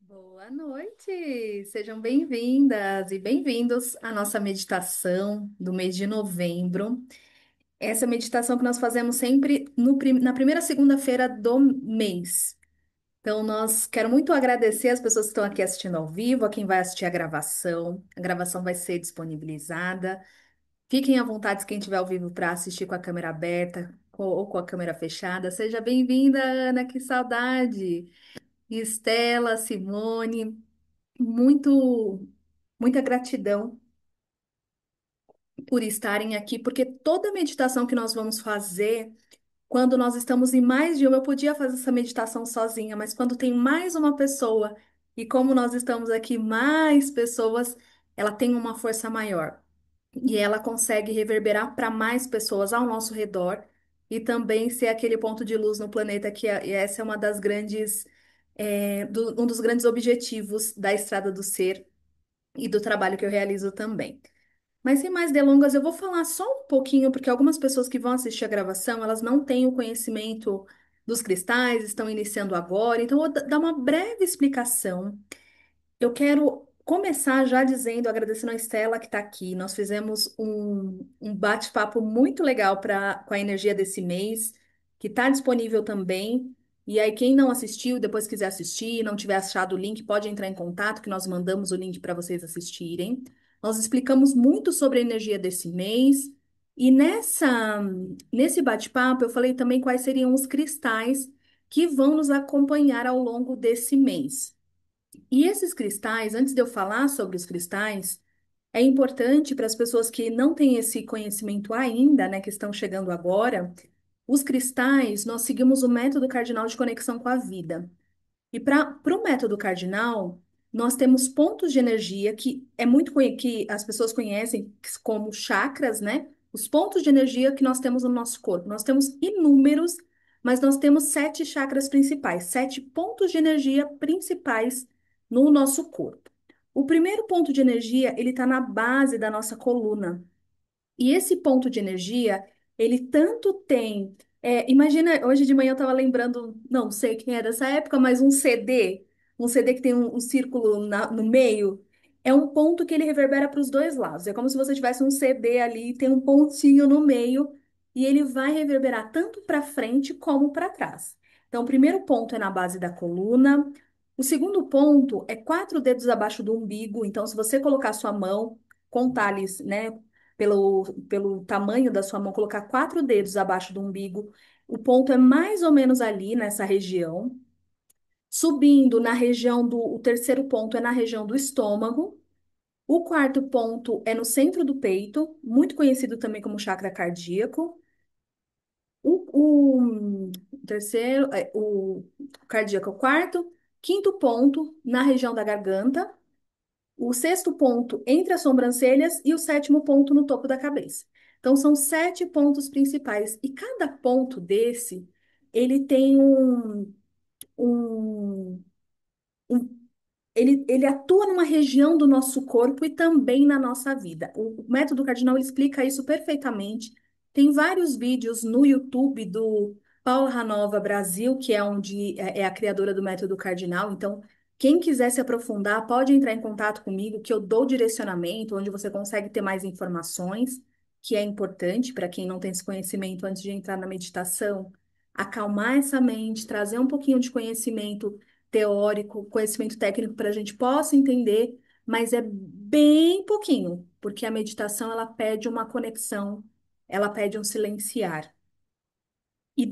Boa noite! Sejam bem-vindas e bem-vindos à nossa meditação do mês de novembro. Essa meditação que nós fazemos sempre na primeira segunda-feira do mês. Então, nós quero muito agradecer as pessoas que estão aqui assistindo ao vivo, a quem vai assistir a gravação. A gravação vai ser disponibilizada. Fiquem à vontade, quem estiver ao vivo, para assistir com a câmera aberta ou com a câmera fechada. Seja bem-vinda, Ana, que saudade! Estela, Simone. Muito, muita gratidão por estarem aqui, porque toda meditação que nós vamos fazer, quando nós estamos em mais de uma, eu podia fazer essa meditação sozinha, mas quando tem mais uma pessoa, e como nós estamos aqui, mais pessoas, ela tem uma força maior. E ela consegue reverberar para mais pessoas ao nosso redor e também ser aquele ponto de luz no planeta, e essa é uma das grandes, um dos grandes objetivos da Estrada do Ser e do trabalho que eu realizo também. Mas sem mais delongas, eu vou falar só um pouquinho, porque algumas pessoas que vão assistir a gravação, elas não têm o conhecimento dos cristais, estão iniciando agora, então eu vou dar uma breve explicação. Eu quero começar já dizendo, agradecendo a Estela que está aqui. Nós fizemos um bate-papo muito legal com a energia desse mês, que está disponível também. E aí, quem não assistiu, depois quiser assistir, não tiver achado o link, pode entrar em contato, que nós mandamos o link para vocês assistirem. Nós explicamos muito sobre a energia desse mês. E nesse bate-papo, eu falei também quais seriam os cristais que vão nos acompanhar ao longo desse mês. E esses cristais, antes de eu falar sobre os cristais, é importante para as pessoas que não têm esse conhecimento ainda, né, que estão chegando agora, os cristais, nós seguimos o método cardinal de conexão com a vida. E para o método cardinal, nós temos pontos de energia que é que as pessoas conhecem como chakras, né? Os pontos de energia que nós temos no nosso corpo. Nós temos inúmeros, mas nós temos sete chakras principais, sete pontos de energia principais no nosso corpo. O primeiro ponto de energia, ele está na base da nossa coluna. E esse ponto de energia, ele tanto tem. Imagina, hoje de manhã eu estava lembrando, não sei quem é dessa época, mas um CD que tem um círculo no meio, é um ponto que ele reverbera para os dois lados. É como se você tivesse um CD ali, tem um pontinho no meio, e ele vai reverberar tanto para frente como para trás. Então, o primeiro ponto é na base da coluna. O segundo ponto é quatro dedos abaixo do umbigo. Então, se você colocar sua mão, contar ali, né? Pelo tamanho da sua mão, colocar quatro dedos abaixo do umbigo. O ponto é mais ou menos ali nessa região. Subindo na região o terceiro ponto é na região do estômago. O quarto ponto é no centro do peito, muito conhecido também como chakra cardíaco. O terceiro, o cardíaco é o quarto. Quinto ponto na região da garganta. O sexto ponto entre as sobrancelhas e o sétimo ponto no topo da cabeça. Então, são sete pontos principais. E cada ponto desse, ele tem um, um ele atua numa região do nosso corpo e também na nossa vida. O método cardinal ele explica isso perfeitamente. Tem vários vídeos no YouTube do Paula Ranova Brasil, que é onde é a criadora do método cardinal. Então, quem quiser se aprofundar, pode entrar em contato comigo, que eu dou direcionamento, onde você consegue ter mais informações, que é importante para quem não tem esse conhecimento antes de entrar na meditação. Acalmar essa mente, trazer um pouquinho de conhecimento teórico, conhecimento técnico para a gente possa entender, mas é bem pouquinho, porque a meditação ela pede uma conexão, ela pede um silenciar. E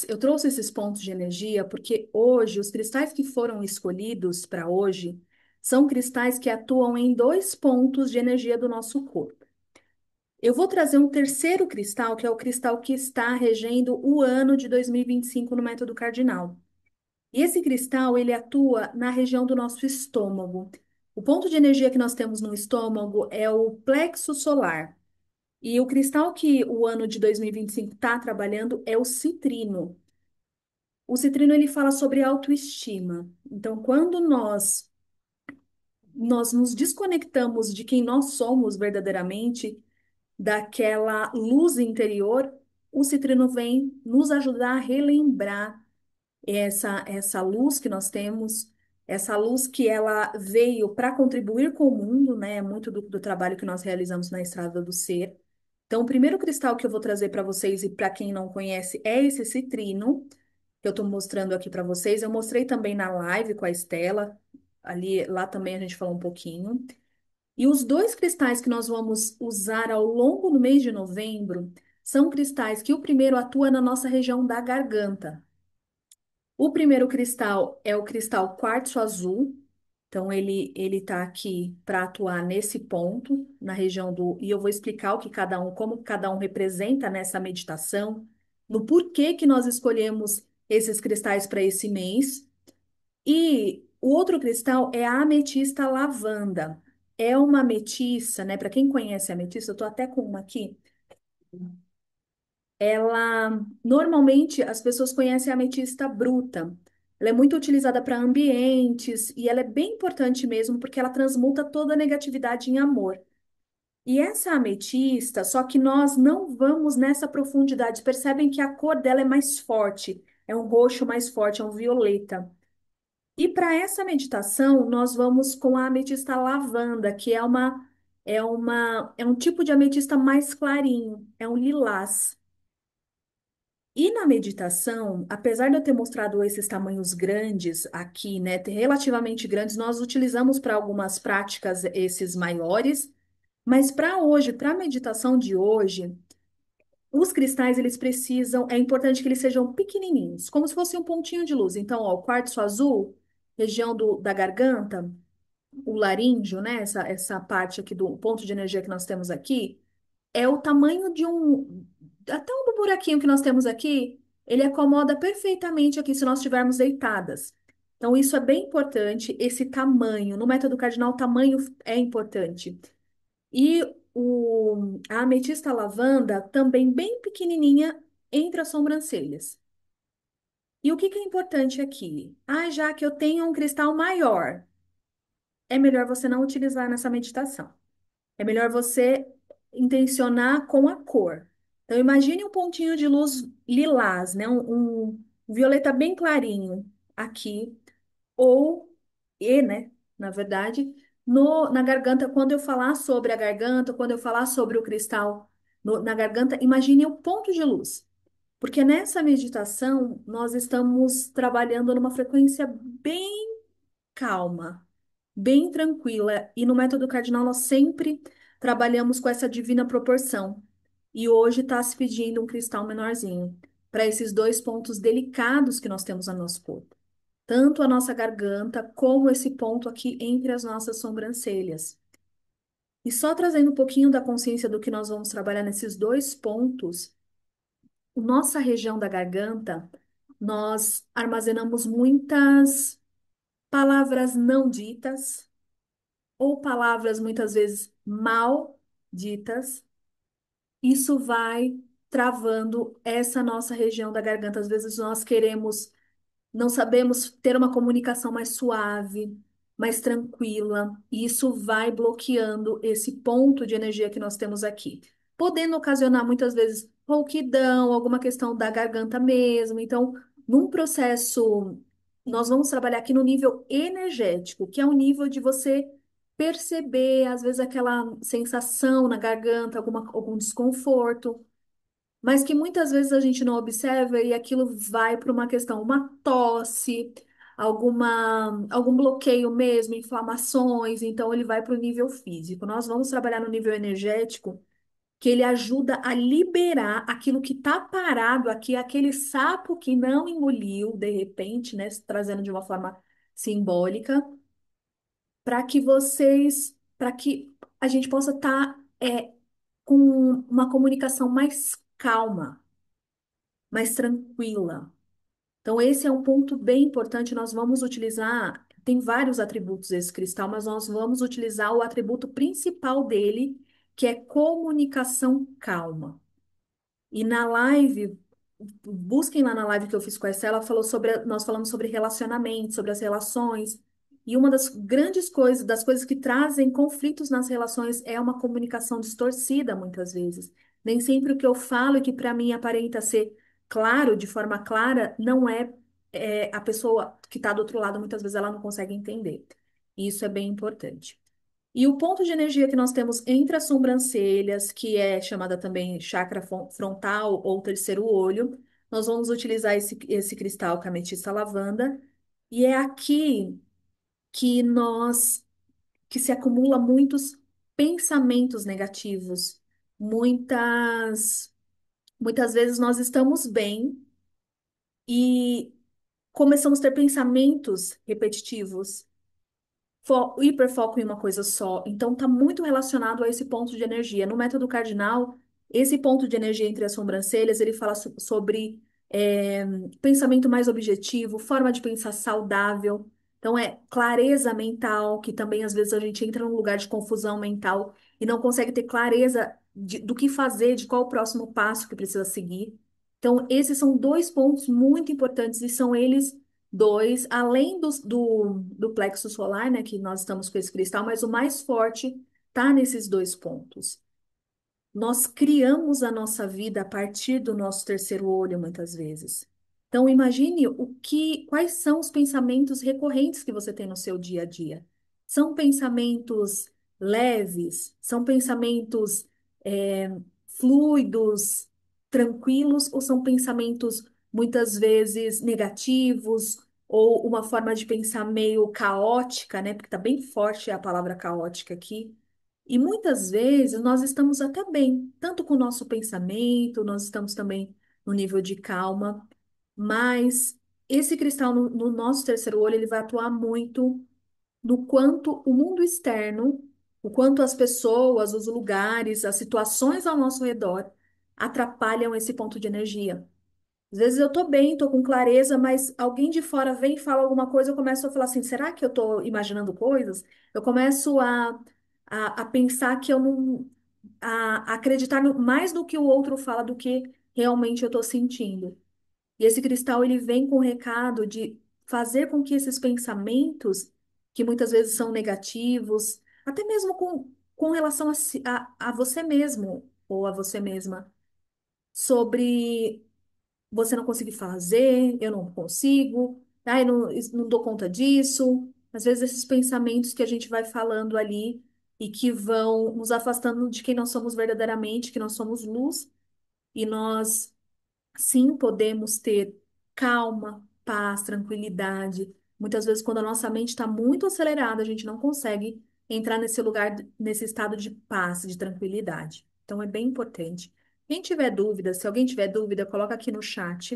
eu trouxe esses pontos de energia porque hoje os cristais que foram escolhidos para hoje são cristais que atuam em dois pontos de energia do nosso corpo. Eu vou trazer um terceiro cristal, que é o cristal que está regendo o ano de 2025 no método cardinal. E esse cristal, ele atua na região do nosso estômago. O ponto de energia que nós temos no estômago é o plexo solar. E o cristal que o ano de 2025 está trabalhando é o citrino. O citrino, ele fala sobre autoestima. Então, quando nós nos desconectamos de quem nós somos verdadeiramente, daquela luz interior, o citrino vem nos ajudar a relembrar essa luz que nós temos Essa luz que ela veio para contribuir com o mundo, né? Muito do trabalho que nós realizamos na Estrada do Ser. Então, o primeiro cristal que eu vou trazer para vocês e para quem não conhece é esse citrino, que eu estou mostrando aqui para vocês. Eu mostrei também na live com a Estela, ali, lá também a gente falou um pouquinho. E os dois cristais que nós vamos usar ao longo do mês de novembro são cristais que o primeiro atua na nossa região da garganta. O primeiro cristal é o cristal quartzo azul. Então, ele está aqui para atuar nesse ponto, na região do. E eu vou explicar o que cada um, como cada um representa nessa meditação, no porquê que nós escolhemos esses cristais para esse mês. E o outro cristal é a ametista lavanda. É uma ametista, né? Para quem conhece a ametista, eu estou até com uma aqui. Ela, normalmente, as pessoas conhecem a ametista bruta. Ela é muito utilizada para ambientes e ela é bem importante mesmo porque ela transmuta toda a negatividade em amor. E essa ametista, só que nós não vamos nessa profundidade. Percebem que a cor dela é mais forte, é um roxo mais forte, é um violeta. E para essa meditação, nós vamos com a ametista lavanda, que é um tipo de ametista mais clarinho, é um lilás. E na meditação, apesar de eu ter mostrado esses tamanhos grandes aqui, né, relativamente grandes, nós utilizamos para algumas práticas esses maiores, mas para hoje, para a meditação de hoje, os cristais eles precisam, é importante que eles sejam pequenininhos, como se fosse um pontinho de luz. Então, ó, o quartzo azul, região da garganta, o laríngeo, né, essa parte aqui do ponto de energia que nós temos aqui é o tamanho de um. Até um do buraquinho que nós temos aqui, ele acomoda perfeitamente aqui se nós estivermos deitadas. Então, isso é bem importante, esse tamanho. No método cardinal, o tamanho é importante. E a ametista lavanda, também bem pequenininha, entre as sobrancelhas. E o que que é importante aqui? Ah, já que eu tenho um cristal maior, é melhor você não utilizar nessa meditação. É melhor você intencionar com a cor. Então, imagine um pontinho de luz lilás, né? Um violeta bem clarinho aqui, ou, né? Na verdade, na garganta, quando eu falar sobre a garganta, quando eu falar sobre o cristal na garganta, imagine o ponto de luz. Porque nessa meditação, nós estamos trabalhando numa frequência bem calma, bem tranquila. E no método cardinal nós sempre trabalhamos com essa divina proporção. E hoje está se pedindo um cristal menorzinho para esses dois pontos delicados que nós temos no nosso corpo. Tanto a nossa garganta como esse ponto aqui entre as nossas sobrancelhas. E só trazendo um pouquinho da consciência do que nós vamos trabalhar nesses dois pontos, nossa região da garganta, nós armazenamos muitas palavras não ditas, ou palavras muitas vezes mal ditas, isso vai travando essa nossa região da garganta. Às vezes nós queremos, não sabemos ter uma comunicação mais suave, mais tranquila, e isso vai bloqueando esse ponto de energia que nós temos aqui, podendo ocasionar muitas vezes rouquidão, alguma questão da garganta mesmo. Então, num processo, nós vamos trabalhar aqui no nível energético, que é o nível de você perceber, às vezes, aquela sensação na garganta, algum desconforto mas que muitas vezes a gente não observa e aquilo vai para uma questão, uma tosse, algum bloqueio mesmo, inflamações, então ele vai para o nível físico. Nós vamos trabalhar no nível energético, que ele ajuda a liberar aquilo que está parado aqui, aquele sapo que não engoliu, de repente, né, trazendo de uma forma simbólica, para que a gente possa estar com uma comunicação mais calma mais tranquila. Então, esse é um ponto bem importante. Nós vamos utilizar, tem vários atributos esse cristal, mas nós vamos utilizar o atributo principal dele, que é comunicação calma. E na live, busquem lá na live que eu fiz com a Estela, nós falamos sobre relacionamento, sobre as relações. E uma das grandes coisas, das coisas que trazem conflitos nas relações é uma comunicação distorcida, muitas vezes. Nem sempre o que eu falo e que para mim aparenta ser claro, de forma clara, não é a pessoa que está do outro lado, muitas vezes ela não consegue entender. E isso é bem importante. E o ponto de energia que nós temos entre as sobrancelhas, que é chamada também chakra frontal ou terceiro olho, nós vamos utilizar esse cristal com a ametista lavanda. E é aqui que que se acumula muitos pensamentos negativos. Muitas, muitas vezes nós estamos bem e começamos a ter pensamentos repetitivos. Hiperfoco em uma coisa só. Então, está muito relacionado a esse ponto de energia. No método cardinal, esse ponto de energia entre as sobrancelhas, ele fala sobre é, pensamento mais objetivo, forma de pensar saudável. Então, é clareza mental, que também às vezes a gente entra num lugar de confusão mental e não consegue ter clareza do que fazer, de qual o próximo passo que precisa seguir. Então, esses são dois pontos muito importantes e são eles dois, além do plexo solar, né, que nós estamos com esse cristal, mas o mais forte tá nesses dois pontos. Nós criamos a nossa vida a partir do nosso terceiro olho, muitas vezes. Então, imagine quais são os pensamentos recorrentes que você tem no seu dia a dia. São pensamentos leves? São pensamentos fluidos, tranquilos, ou são pensamentos muitas vezes negativos, ou uma forma de pensar meio caótica, né? Porque tá bem forte a palavra caótica aqui. E muitas vezes nós estamos até bem, tanto com o nosso pensamento, nós estamos também no nível de calma, mas esse cristal no nosso terceiro olho, ele vai atuar muito no quanto o mundo externo, o quanto as pessoas, os lugares, as situações ao nosso redor atrapalham esse ponto de energia. Às vezes eu tô bem, tô com clareza, mas alguém de fora vem e fala alguma coisa, eu começo a falar assim, será que eu tô imaginando coisas? Eu começo a pensar que eu não... a acreditar mais no que o outro fala do que realmente eu tô sentindo. E esse cristal, ele vem com o recado de fazer com que esses pensamentos, que muitas vezes são negativos, até mesmo com relação a você mesmo ou a você mesma, sobre você não conseguir fazer, eu não consigo, eu não dou conta disso. Às vezes esses pensamentos que a gente vai falando ali e que vão nos afastando de quem nós somos verdadeiramente, que nós somos luz, e nós sim podemos ter calma, paz, tranquilidade. Muitas vezes, quando a nossa mente está muito acelerada, a gente não consegue entrar nesse lugar, nesse estado de paz, de tranquilidade. Então, é bem importante. Quem tiver dúvida, se alguém tiver dúvida, coloca aqui no chat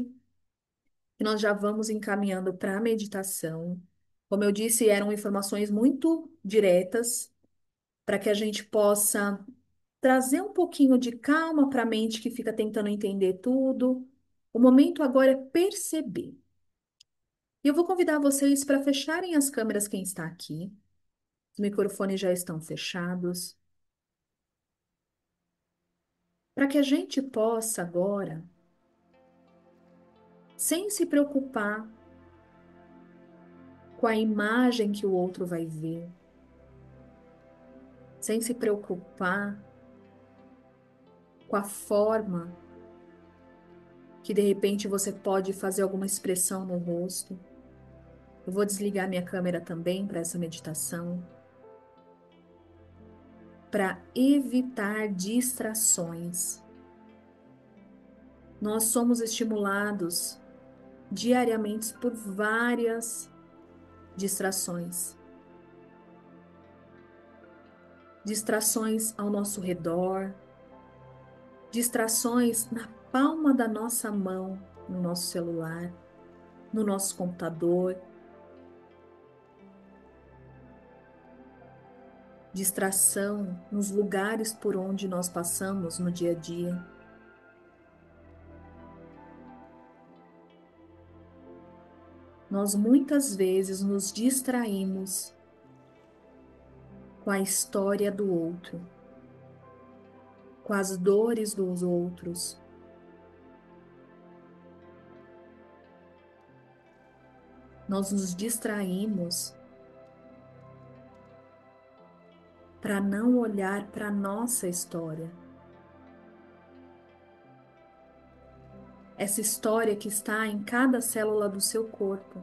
e nós já vamos encaminhando para a meditação. Como eu disse, eram informações muito diretas para que a gente possa trazer um pouquinho de calma para a mente que fica tentando entender tudo. O momento agora é perceber. E eu vou convidar vocês para fecharem as câmeras quem está aqui. Os microfones já estão fechados, para que a gente possa agora, sem se preocupar com a imagem que o outro vai ver, sem se preocupar com a forma que de repente você pode fazer alguma expressão no rosto. Eu vou desligar minha câmera também para essa meditação, para evitar distrações. Nós somos estimulados diariamente por várias distrações. Distrações ao nosso redor, distrações na palma da nossa mão, no nosso celular, no nosso computador, distração nos lugares por onde nós passamos no dia a dia. Nós muitas vezes nos distraímos com a história do outro, com as dores dos outros. Nós nos distraímos para não olhar para a nossa história. essa história que está em cada célula do seu corpo,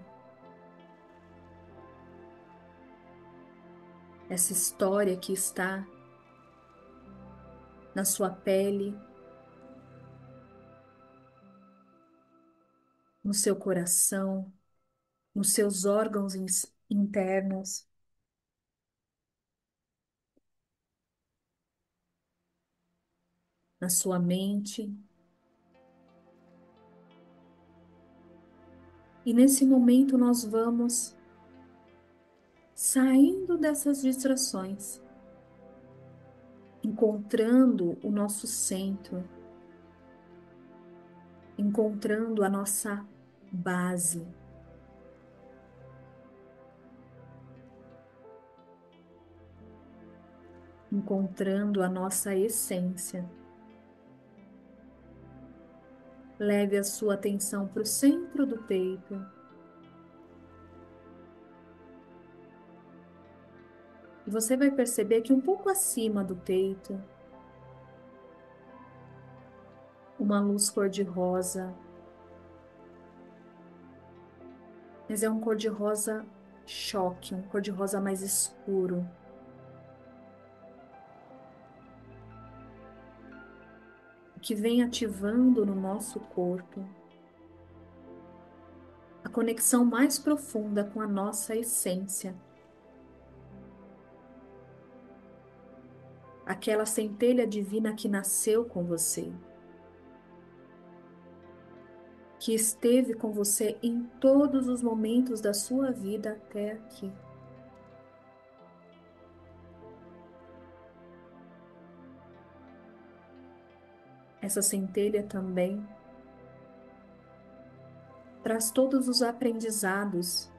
essa história que está na sua pele, no seu coração, nos seus órgãos internos, na sua mente. E nesse momento nós vamos saindo dessas distrações, encontrando o nosso centro, encontrando a nossa base. Encontrando a nossa essência. Leve a sua atenção para o centro do peito. E você vai perceber que um pouco acima do peito, uma luz cor-de-rosa, mas é um cor-de-rosa choque, um cor-de-rosa mais escuro. Que vem ativando no nosso corpo a conexão mais profunda com a nossa essência. Aquela centelha divina que nasceu com você, que esteve com você em todos os momentos da sua vida até aqui. Essa centelha também traz todos os aprendizados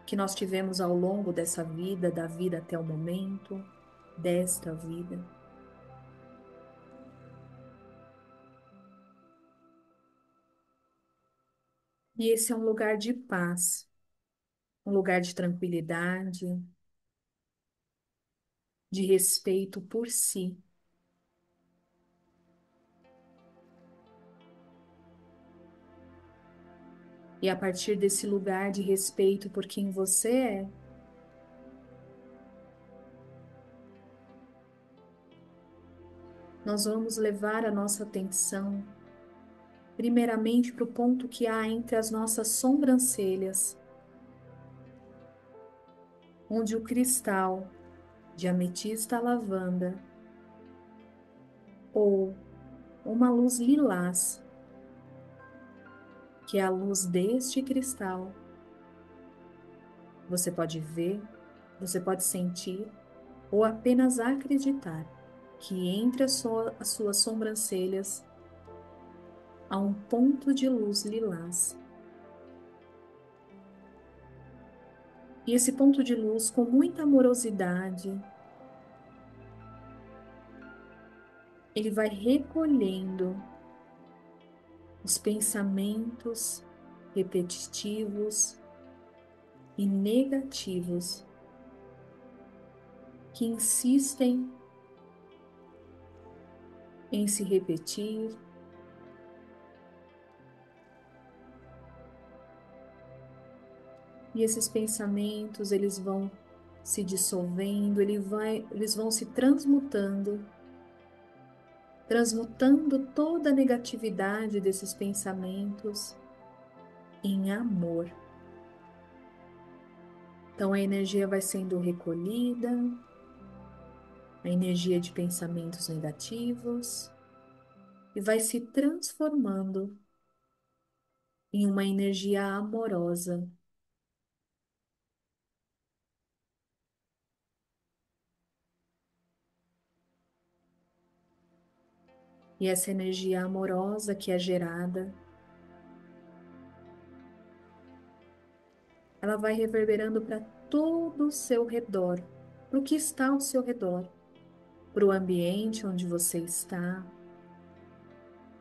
que nós tivemos ao longo dessa vida, da vida até o momento, desta vida. E esse é um lugar de paz, um lugar de tranquilidade, de respeito por si. E a partir desse lugar de respeito por quem você é, nós vamos levar a nossa atenção primeiramente para o ponto que há entre as nossas sobrancelhas, onde o cristal de ametista lavanda ou uma luz lilás, que é a luz deste cristal, você pode ver, você pode sentir ou apenas acreditar que entre as suas sobrancelhas há um ponto de luz lilás. E esse ponto de luz, com muita amorosidade, ele vai recolhendo os pensamentos repetitivos e negativos que insistem em se repetir. E esses pensamentos, eles vão se dissolvendo, eles vão se transmutando toda a negatividade desses pensamentos em amor. Então a energia vai sendo recolhida, a energia de pensamentos negativos, e vai se transformando em uma energia amorosa. E essa energia amorosa que é gerada, ela vai reverberando para todo o seu redor, para o que está ao seu redor, para o ambiente onde você está,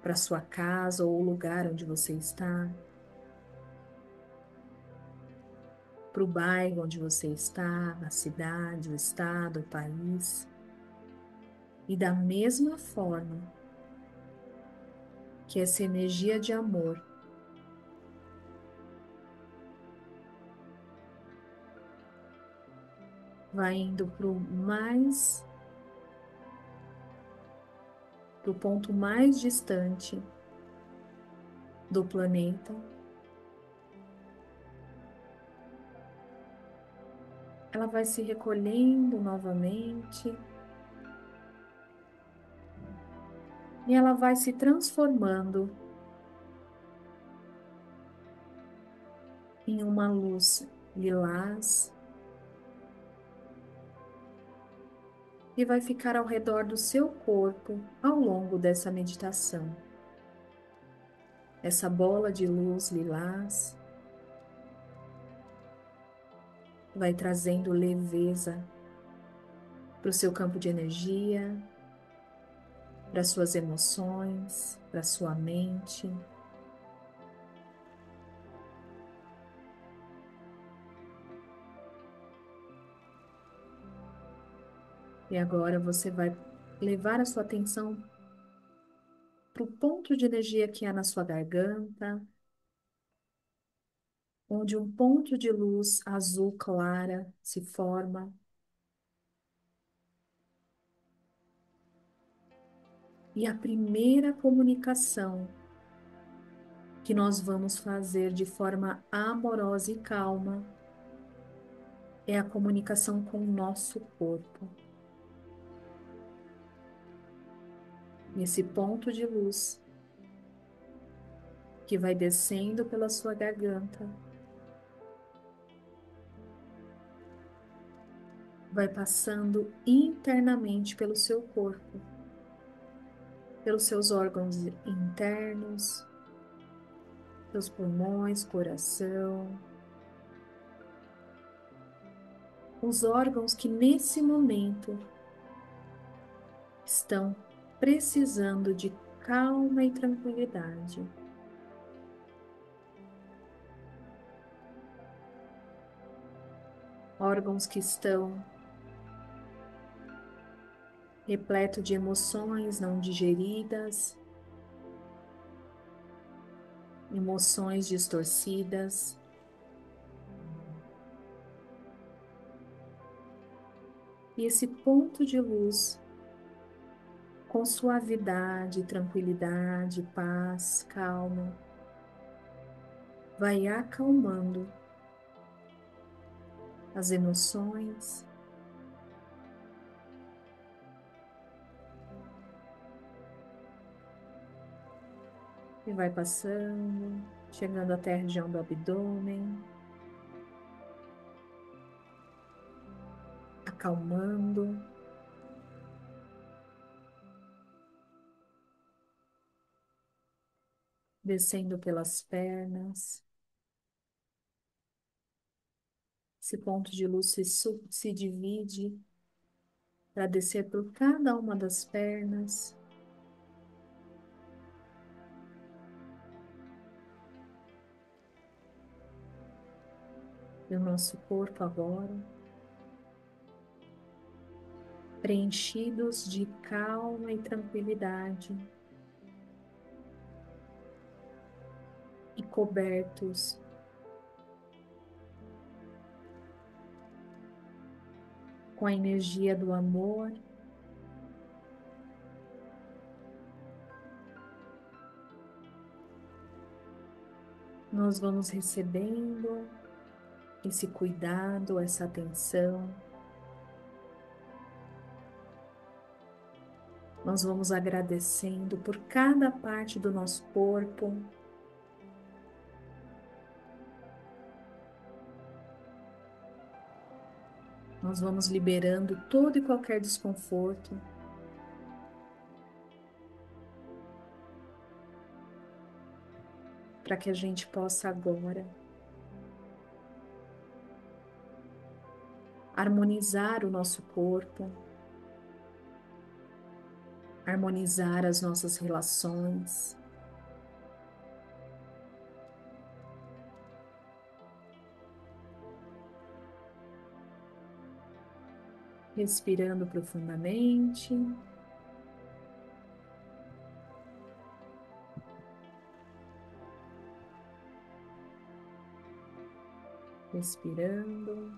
para a sua casa ou o lugar onde você está, para o bairro onde você está, na cidade, o estado, o país. E da mesma forma que essa energia de amor vai indo pro ponto mais distante do planeta. Ela vai se recolhendo novamente e ela vai se transformando em uma luz lilás e vai ficar ao redor do seu corpo ao longo dessa meditação. Essa bola de luz lilás vai trazendo leveza para o seu campo de energia, para suas emoções, para sua mente. E agora você vai levar a sua atenção para o ponto de energia que há na sua garganta, onde um ponto de luz azul clara se forma. E a primeira comunicação que nós vamos fazer de forma amorosa e calma é a comunicação com o nosso corpo. Nesse ponto de luz que vai descendo pela sua garganta, vai passando internamente pelo seu corpo, pelos seus órgãos internos, seus pulmões, coração, os órgãos que nesse momento estão precisando de calma e tranquilidade. Órgãos que estão repletos de emoções não digeridas, emoções distorcidas. E esse ponto de luz, com suavidade, tranquilidade, paz, calma, vai acalmando as emoções, e vai passando, chegando até a região do abdômen, acalmando, descendo pelas pernas. Esse ponto de luz se divide para descer por cada uma das pernas. E o nosso corpo agora, preenchidos de calma e tranquilidade, e cobertos com a energia do amor, nós vamos recebendo esse cuidado, essa atenção. Nós vamos agradecendo por cada parte do nosso corpo. Nós vamos liberando todo e qualquer desconforto. Para que a gente possa agora harmonizar o nosso corpo, harmonizar as nossas relações, respirando profundamente. Respirando.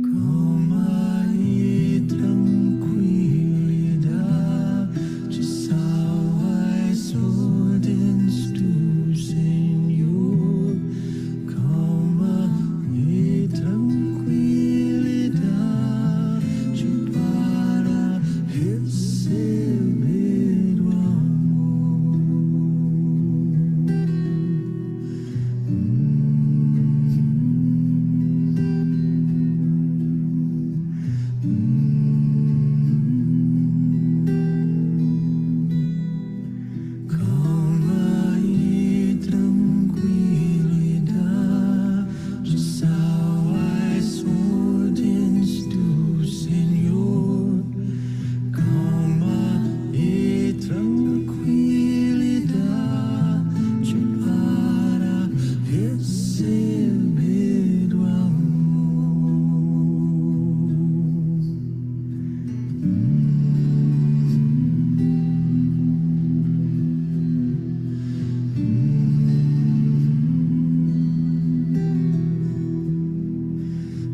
Calma e tranquilidade, salvas ordens do Senhor. Calma e tranquilidade para receber o calma e tranquilidade, salvas ordens do Senhor. Calma e tranquilidade para receber o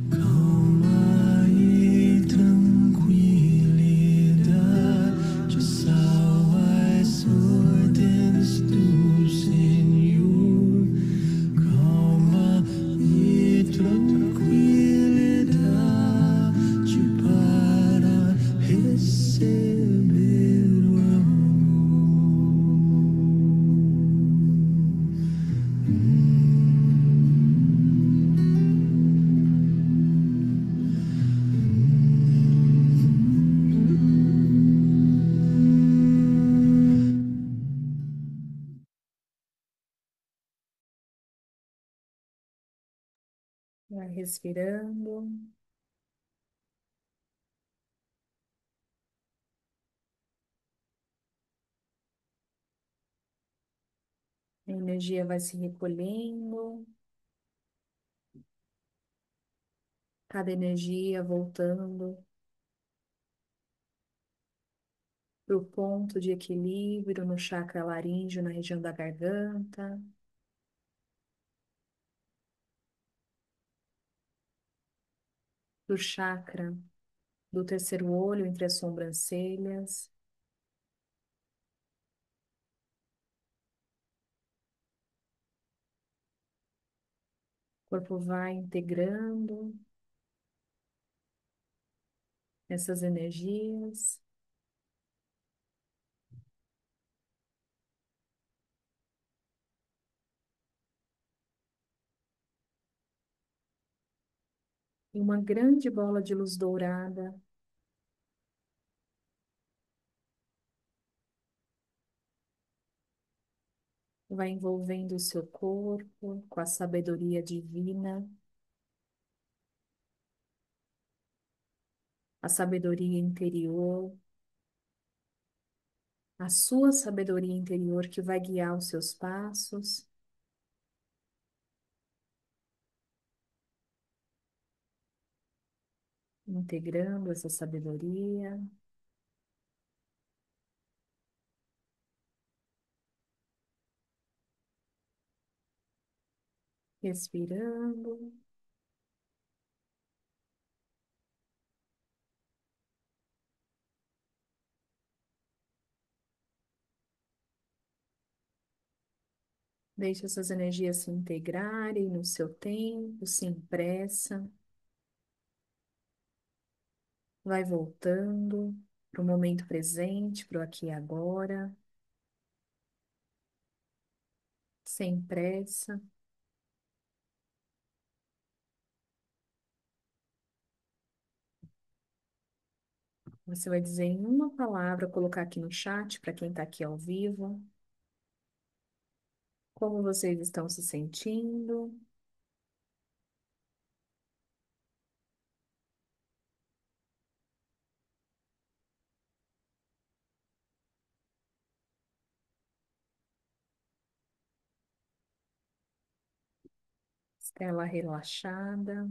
calma e tranquilidade, salvas ordens do Senhor. Calma e tranquilidade para receber o Vai respirando. A energia vai se recolhendo. Cada energia voltando para o ponto de equilíbrio no chakra laríngeo, na região da garganta. Para o chakra do terceiro olho, entre as sobrancelhas. O corpo vai integrando essas energias. E uma grande bola de luz dourada vai envolvendo o seu corpo com a sabedoria divina, a sabedoria interior, a sua sabedoria interior que vai guiar os seus passos, integrando essa sabedoria. Respirando. Deixe essas energias se integrarem no seu tempo, sem pressa. Vai voltando para o momento presente, para o aqui e agora, sem pressa. Você vai dizer em uma palavra, colocar aqui no chat para quem está aqui ao vivo, como vocês estão se sentindo. Estela relaxada.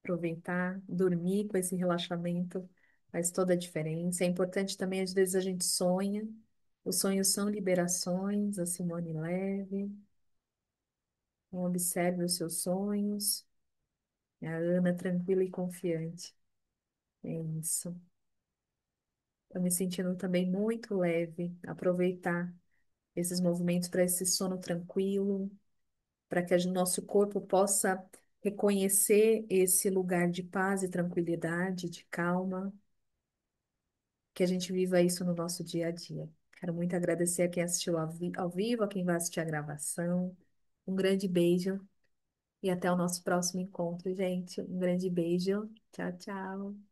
Aproveitar, dormir com esse relaxamento faz toda a diferença. É importante também, às vezes, a gente sonha. Os sonhos são liberações, a Simone leve. Então, observe os seus sonhos. A Ana tranquila e confiante. É isso. Estou me sentindo também muito leve. Aproveitar esses movimentos para esse sono tranquilo, para que o nosso corpo possa reconhecer esse lugar de paz e tranquilidade, de calma, que a gente viva isso no nosso dia a dia. Quero muito agradecer a quem assistiu ao vivo, a quem vai assistir a gravação. Um grande beijo e até o nosso próximo encontro, gente. Um grande beijo. Tchau, tchau.